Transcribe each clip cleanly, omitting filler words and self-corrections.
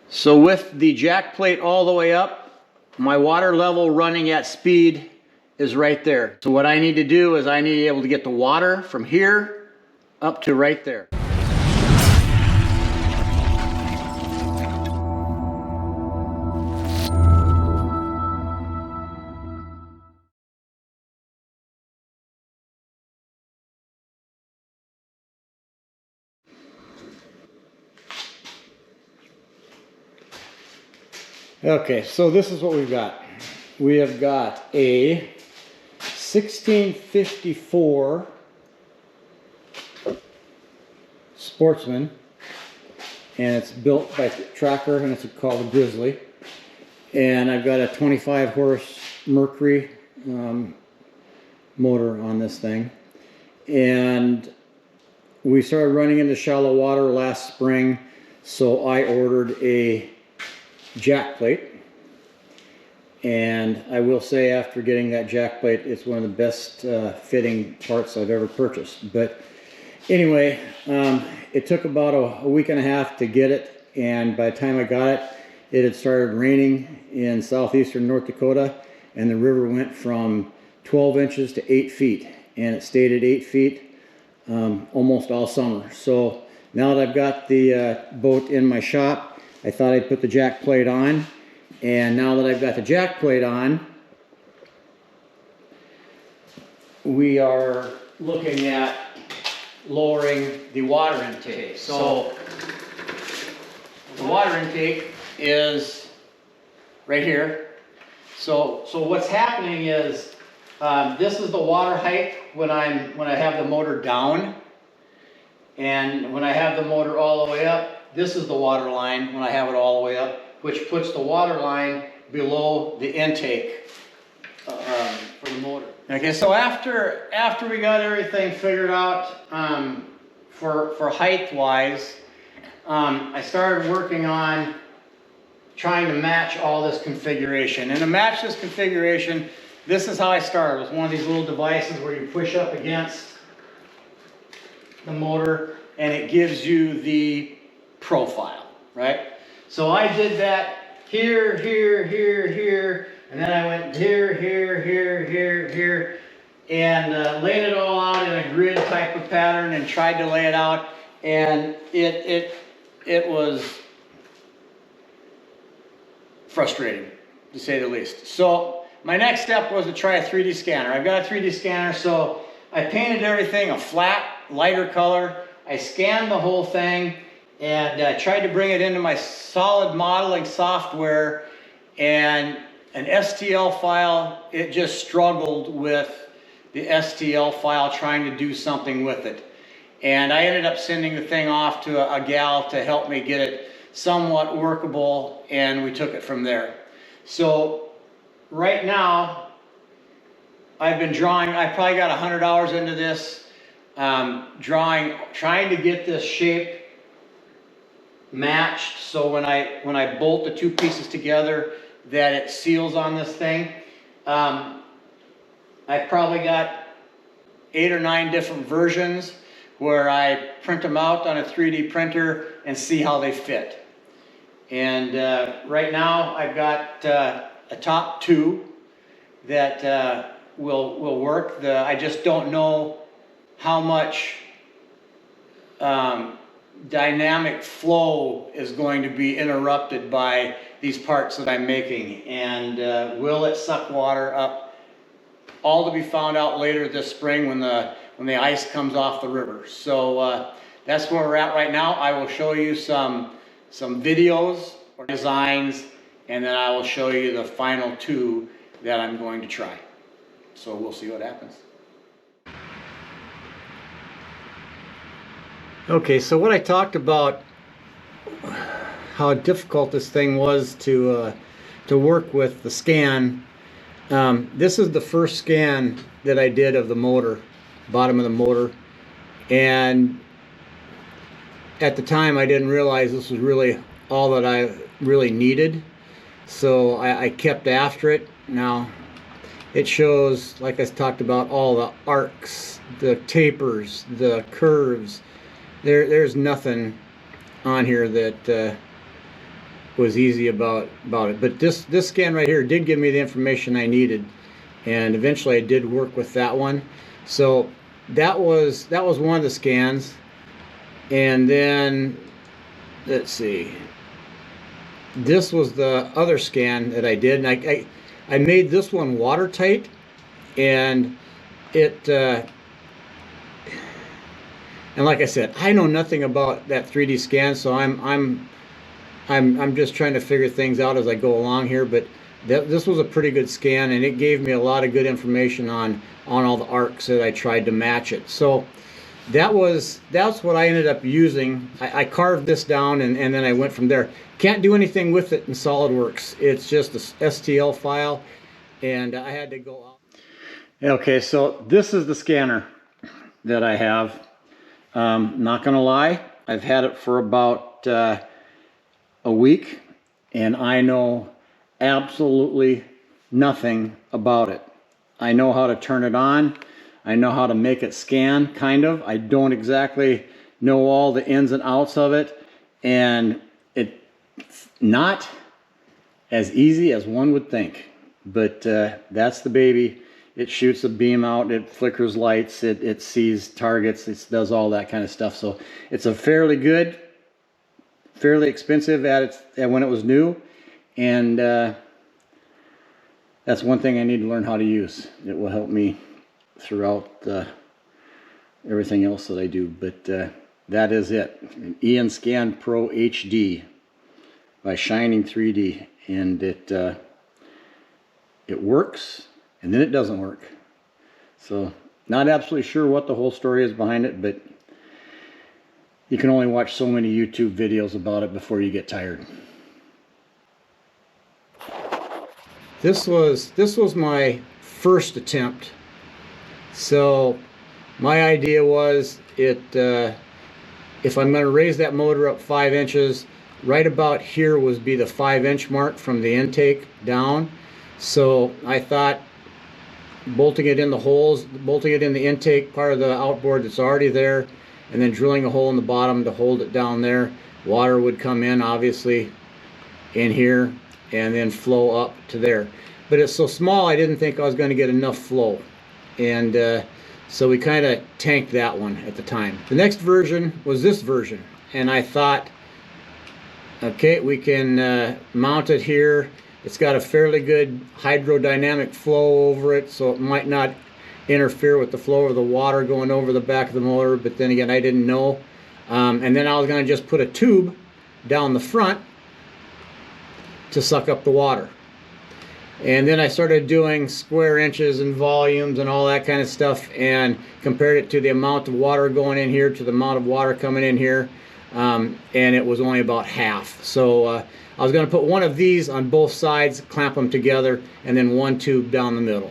So with the jack plate all the way up, my water level running at speed is right there. So what I need to do is I need to be able to get the water from here up to right there. Okay, so this is what we've got. We have got a 1654 Sportsman, and it's built by Tracker, and it's called a Grizzly. And I've got a 25 horse Mercury motor on this thing. And we started running into shallow water last spring, so I ordered a jack plate. And I will say, after getting that jack plate, it's one of the best fitting parts I've ever purchased. But anyway, it took about a week and a half to get it, and by the time I got it, it had started raining in southeastern North Dakota, and the river went from 12 inches to 8 feet, and it stayed at 8 feet almost all summer. So now that I've got the boat in my shop, I thought I'd put the jack plate on. And now that I've got the jack plate on, we are looking at lowering the water intake. So the water intake is right here. So what's happening is this is the water height when I have the motor down, and when I have the motor all the way up, this is the water line when I have it all the way up, which puts the water line below the intake for the motor. Okay, so after we got everything figured out for height wise, I started working on trying to match all this configuration. And to match this configuration, this is how I started. It was one of these little devices where you push up against the motor and it gives you the profile, right? So I did that here, here, here, here, and then I went here, here, here, here, here, and laid it all out in a grid type of pattern and tried to lay it out, and it was frustrating, to say the least. So my next step was to try a 3D scanner. I've got a 3D scanner, so I painted everything a flat, lighter color. I scanned the whole thing, and tried to bring it into my solid modeling software, and an STL file, it just struggled with the STL file trying to do something with it. And I ended up sending the thing off to a gal to help me get it somewhat workable, and we took it from there. So right now, I've been drawing, I probably got 100 hours into this, trying to get this shape matched, so when I bolt the two pieces together, that it seals on this thing. I've probably got 8 or 9 different versions where I print them out on a 3D printer and see how they fit. And right now I've got a top 2 that will work. I just don't know how much dynamic flow is going to be interrupted by these parts that I'm making, and will it suck water up? All to be found out later this spring when the ice comes off the river. So that's where we're at right now. I will show you some videos or designs, and then I will show you the final 2 that I'm going to try. So we'll see what happens. Okay, so what I talked about, how difficult this thing was to work with the scan. This is the first scan that I did of the motor, bottom of the motor, and at the time I didn't realize this was really all that I really needed, so I kept after it. Now it shows, like I talked about, all the arcs, the tapers, the curves. There's nothing on here that easy about it. But this scan right here did give me the information I needed, and eventually I did work with that one. So that was one of the scans. And then let's see, this was the other scan that I did, and I made this one watertight, and it and like I said, I know nothing about that 3D scan, so I'm just trying to figure things out as I go along here. But this was a pretty good scan, and it gave me a lot of good information on all the arcs that I tried to match it. So that's what I ended up using. I carved this down, and then I went from there. Can't do anything with it in SolidWorks. It's just a STL file, and I had to go out. Okay, so this is the scanner that I have. Not gonna lie, I've had it for about a week, and I know absolutely nothing about it. I know how to turn it on. I know how to make it scan, kind of. I don't exactly know all the ins and outs of it, and it's not as easy as one would think. But that's the baby. It shoots a beam out, it flickers lights, it sees targets, it does all that kind of stuff. So it's a fairly good, fairly expensive at when it was new, and that's one thing I need to learn how to use. It will help me throughout everything else that I do. But that is it. An Ian Scan Pro HD by Shining 3D, and it works, and then it doesn't work. So not absolutely sure what the whole story is behind it, but you can only watch so many YouTube videos about it before you get tired. This was my first attempt. So my idea was if I'm going to raise that motor up 5 inches, right about here would be the 5-inch mark from the intake down. So I thought bolting it in the holes, bolting it in the intake part of the outboard that's already there, and then drilling a hole in the bottom to hold it down there. Water would come in, obviously, in here, and then flow up to there. But it's so small, I didn't think I was going to get enough flow. And so we kind of tanked that one at the time. The next version was this version, and I thought, okay, we can mount it here. It's got a fairly good hydrodynamic flow over it, so it might not interfere with the flow of the water going over the back of the motor. But then again, I didn't know. And then I was going to just put a tube down the front to suck up the water. And then I started doing square inches and volumes and all that kind of stuff, and compared it to the amount of water going in here to the amount of water coming in here, and it was only about half. So I was going to put one of these on both sides, clamp them together, and then one tube down the middle.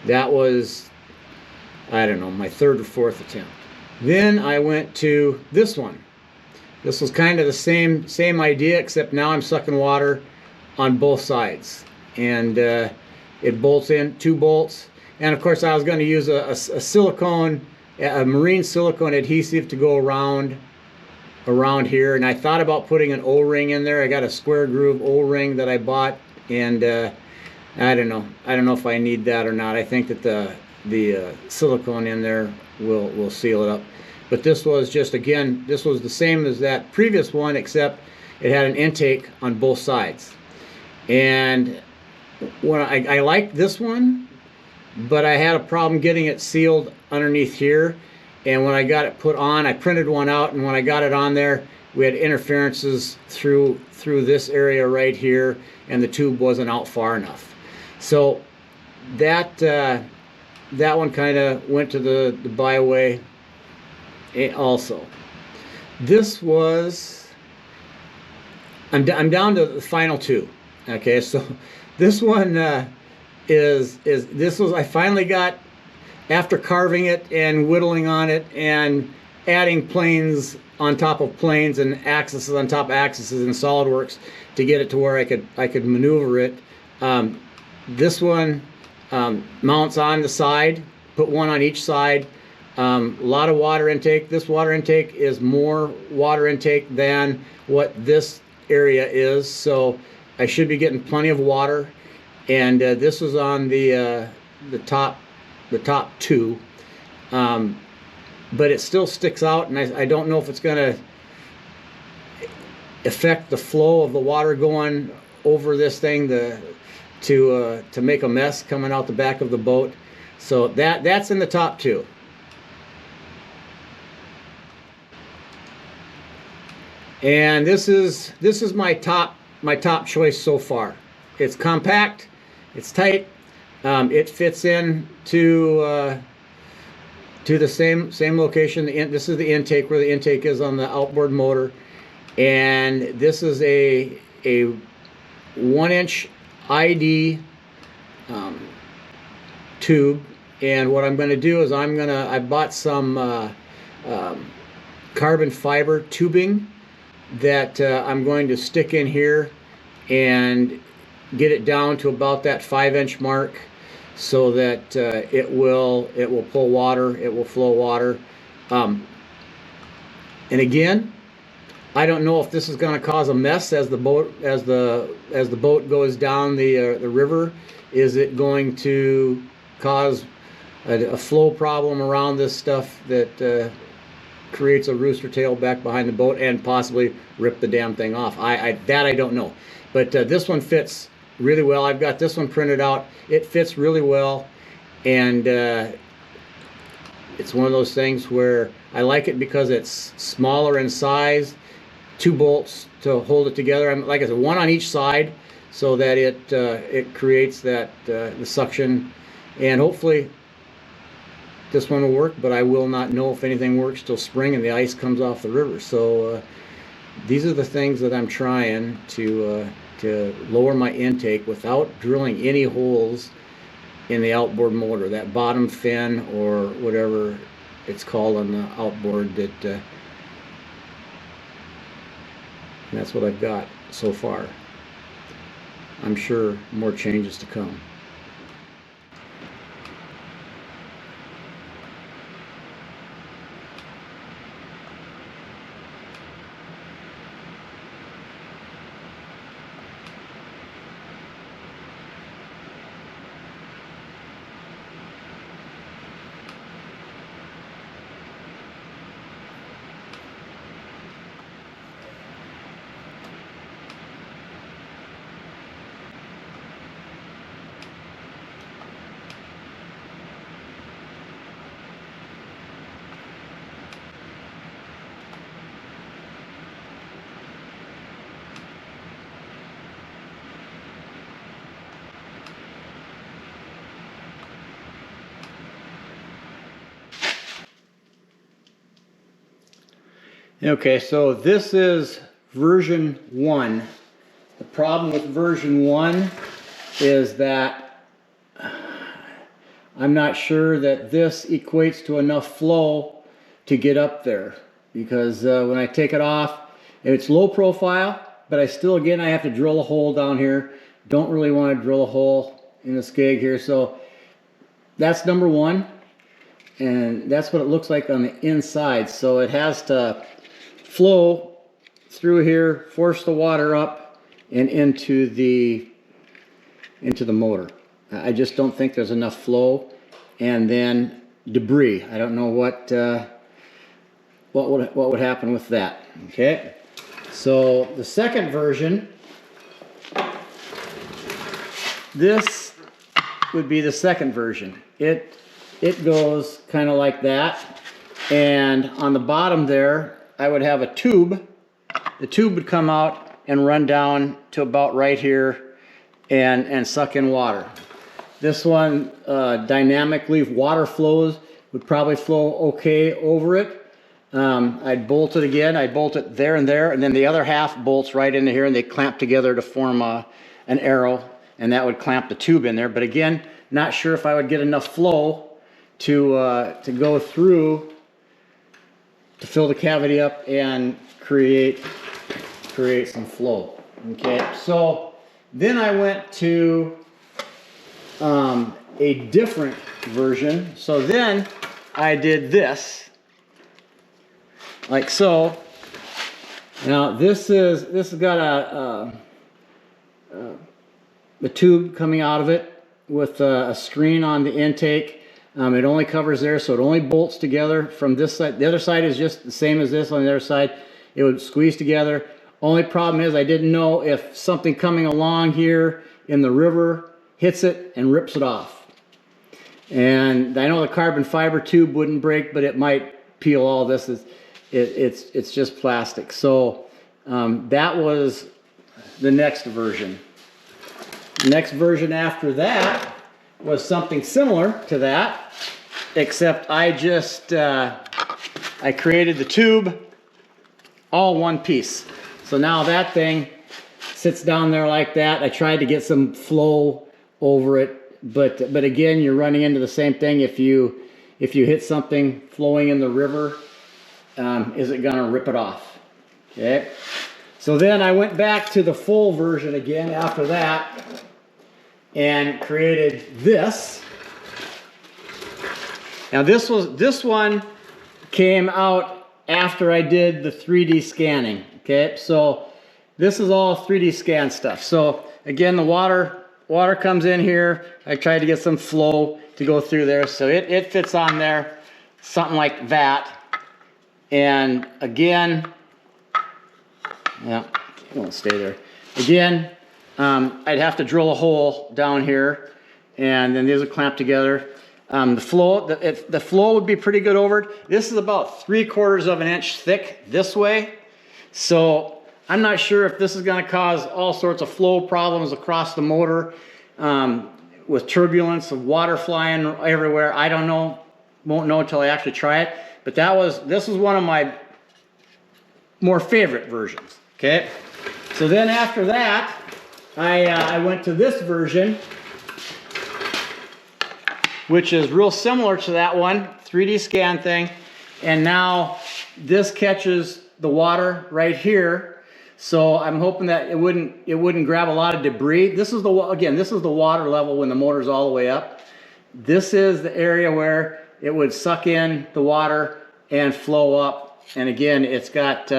That was, I don't know, my third or fourth attempt. Then I went to this one. This was kind of the same idea, except now I'm sucking water on both sides. And it bolts in, 2 bolts. And of course I was going to use a silicone, a marine silicone adhesive to go around here. And I thought about putting an O-ring in there. I got a square groove O-ring that I bought, and I don't know if I need that or not. I think that the silicone in there will seal it up. But this was just, again, this was the same as that previous one, except it had an intake on both sides. And when I liked this one, but I had a problem getting it sealed underneath here. And when I got it put on, I printed one out, and when I got it on there, we had interferences through this area right here, and the tube wasn't out far enough. So that one kind of went to the byway also. This was, I'm down to the final 2. Okay, so this one I finally got, after carving it and whittling on it and adding planes on top of planes and axes on top of axes in SolidWorks to get it to where I could maneuver it. This one mounts on the side, put one on each side. A lot of water intake. This water intake is more water intake than what this area is, so I should be getting plenty of water. And this was on the top two, but it still sticks out, and I don't know if it's going to affect the flow of the water going over this thing to make a mess coming out the back of the boat. So that's in the top two. And this is my top choice so far. It's compact, it's tight, it fits in to the same location. This is the intake, where the intake is on the outboard motor, and this is a 1-inch ID tube. And what I'm going to do is I bought some carbon fiber tubing that I'm going to stick in here and get it down to about that 5-inch mark, so that it will pull water, it will flow water. And again, I don't know if this is going to cause a mess as the boat goes down the river. Is it going to cause a flow problem around this stuff that creates a rooster tail back behind the boat and possibly rip the damn thing off? I don't know. But this one fits really well. I've got this one printed out. It fits really well, and it's one of those things where I like it because it's smaller in size. 2 bolts to hold it together. Like I said, 1 on each side, so that it creates that the suction, and hopefully this one will work. But I will not know if anything works till spring and the ice comes off the river. So these are the things that I'm trying to lower my intake without drilling any holes in the outboard motor, that bottom fin or whatever it's called on the outboard. That's what I've got so far. I'm sure more changes to come. Okay, so this is version 1. The problem with version 1 is that I'm not sure that this equates to enough flow to get up there, because when I take it off, it's low profile, but I have to drill a hole down here. Don't really want to drill a hole in the skeg here. So that's number 1, and that's what it looks like on the inside. So it has to flow through here, force the water up and into the motor. I just don't think there's enough flow. And then debris, I don't know what would happen with that. Okay, so the second version, this would be the second version. It goes kind of like that, and on the bottom there I would have a tube. The tube would come out and run down to about right here and suck in water. This one, dynamically, water flows, would probably flow okay over it. I'd bolt it again. I'd bolt it there, and then the other half bolts right into here, and they clamp together to form an arrow, and that would clamp the tube in there. But again, not sure if I would get enough flow to go through to fill the cavity up and create some flow. Okay, so then I went to a different version. So then I did this, like so. Now this has got a tube coming out of it with a screen on the intake. It only covers there, so it only bolts together from this side. The other side is just the same as this on the other side. It would squeeze together. Only problem is I didn't know if something coming along here in the river hits it and rips it off. And I know the carbon fiber tube wouldn't break, but it might peel all this. It's just plastic. So that was the next version. The next version after that was something similar to that, except I just I created the tube all one piece. So now that thing sits down there like that. I tried to get some flow over it, but again, you're running into the same thing. If you hit something flowing in the river, is it gonna rip it off? Okay. So then I went back to the full version again after that and created this. Now this one came out after I did the 3D scanning. Okay, so this is all 3D scan stuff. So again, the water comes in here. I tried to get some flow to go through there, so it fits on there, something like that. And again, yeah, it won't stay there. Again, I'd have to drill a hole down here, and then these will clamp together. The flow would be pretty good over it. This is about 3/4 of an inch thick this way, so I'm not sure if this is going to cause all sorts of flow problems across the motor with turbulence of water flying everywhere. I don't know, won't know until I actually try it. But this is one of my more favorite versions. Okay, so then after that, I went to this version, which is real similar to that one, 3D scan thing. And now this catches the water right here. So I'm hoping that it wouldn't grab a lot of debris. This is the water level when the motor's all the way up. This is the area where it would suck in the water and flow up. And again, it's got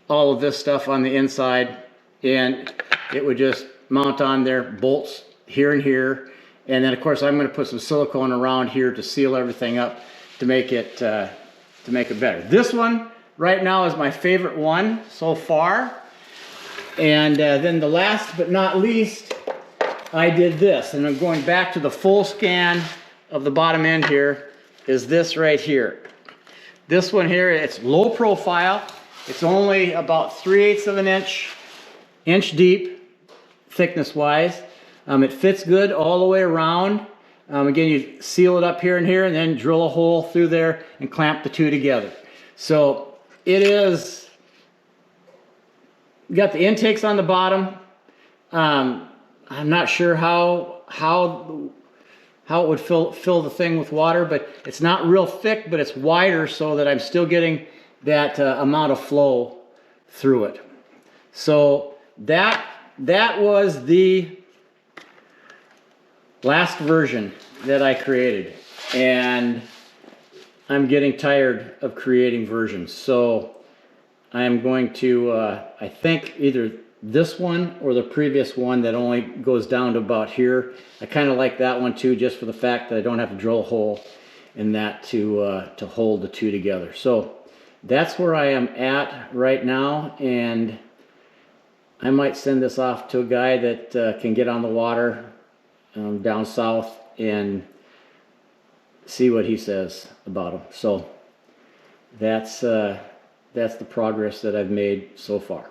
all of this stuff on the inside, and it would just mount on there, bolts here and here. And then of course I'm going to put some silicone around here to seal everything up to make it better. This one right now is my favorite one so far. And then the last but not least, I did this, and I'm going back to the full scan of the bottom end here, is this right here. This one here, it's low profile. It's only about 3/8 of an inch deep, thickness wise. It fits good all the way around. Again, you seal it up here and here, and then drill a hole through there and clamp the two together. So it is, got the intakes on the bottom. I'm not sure how it would fill the thing with water, but it's not real thick, but it's wider so that I'm still getting that amount of flow through it. So that was the last version that I created, and I'm getting tired of creating versions. So I'm going to, I think either this one or the previous one that only goes down to about here. I kind of like that one too, just for the fact that I don't have to drill a hole in that to hold the two together. So that's where I am at right now, and I might send this off to a guy that can get on the water down south and see what he says about them. So that's the progress that I've made so far.